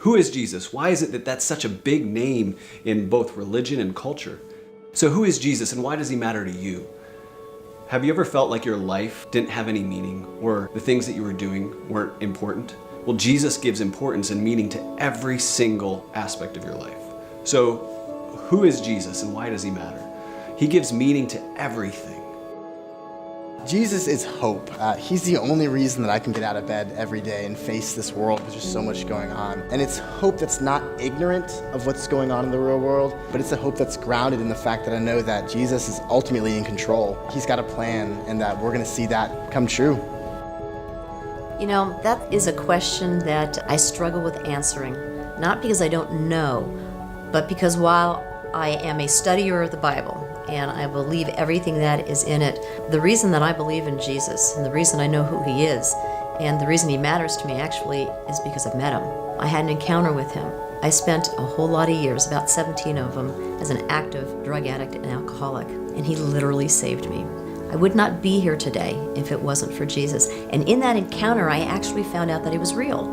Who is Jesus? Why is it that that's such a big name in both religion and culture? So who is Jesus and why does he matter to you? Have you ever felt like your life didn't have any meaning or the things that you were doing weren't important? Well, Jesus gives importance and meaning to every single aspect of your life. So who is Jesus and why does he matter? He gives meaning to everything. Jesus is hope. He's the only reason that I can get out of bed every day and face this world because there's so much going on. And it's hope that's not ignorant of what's going on in the real world, but it's a hope that's grounded in the fact that I know that Jesus is ultimately in control. He's got a plan and that we're going to see that come true. You know, that is a question that I struggle with answering, not because I don't know, but because while I am a studier of the Bible, and I believe everything that is in it. The reason that I believe in Jesus, and the reason I know who he is, and the reason he matters to me actually is because I've met him. I had an encounter with him. I spent a whole lot of years, about 17 of them, as an active drug addict and alcoholic, and he literally saved me. I would not be here today if it wasn't for Jesus. And in that encounter, I actually found out that he was real.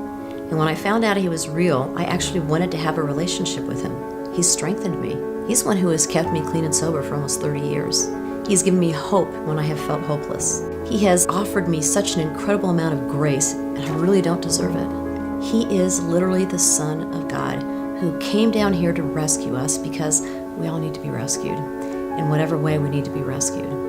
And when I found out he was real, I actually wanted to have a relationship with him. He strengthened me. He's one who has kept me clean and sober for almost 30 years. He's given me hope when I have felt hopeless. He has offered me such an incredible amount of grace, and I really don't deserve it. He is literally the Son of God who came down here to rescue us because we all need to be rescued. In whatever way we need to be rescued.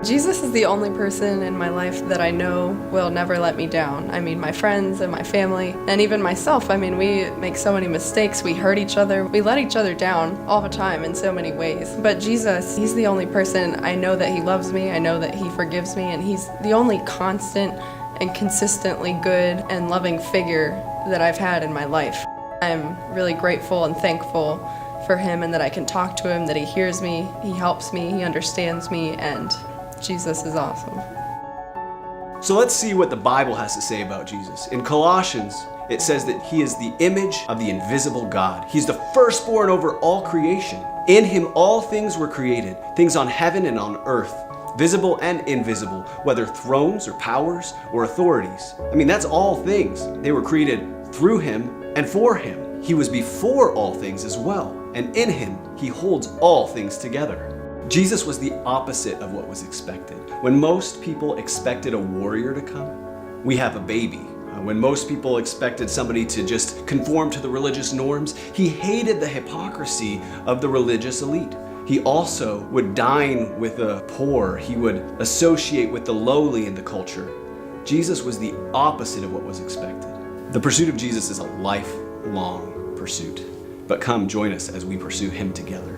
Jesus is the only person in my life that I know will never let me down. I mean, my friends and my family, and even myself. I mean, we make so many mistakes, we hurt each other, we let each other down all the time in so many ways. But Jesus, he's the only person I know that he loves me, I know that he forgives me, and he's the only constant and consistently good and loving figure that I've had in my life. I'm really grateful and thankful for him and that I can talk to him, that he hears me, he helps me, he understands me, and Jesus is awesome. So let's see what the Bible has to say about Jesus. In Colossians, it says that he is the image of the invisible God. He's the firstborn over all creation. In him all things were created, things on heaven and on earth, visible and invisible, whether thrones or powers or authorities. I mean, that's all things. They were created through him and for him. He was before all things as well, and in him he holds all things together. Jesus was the opposite of what was expected. When most people expected a warrior to come, we have a baby. When most people expected somebody to just conform to the religious norms, he hated the hypocrisy of the religious elite. He also would dine with the poor. He would associate with the lowly in the culture. Jesus was the opposite of what was expected. The pursuit of Jesus is a lifelong pursuit. But come join us as we pursue him together.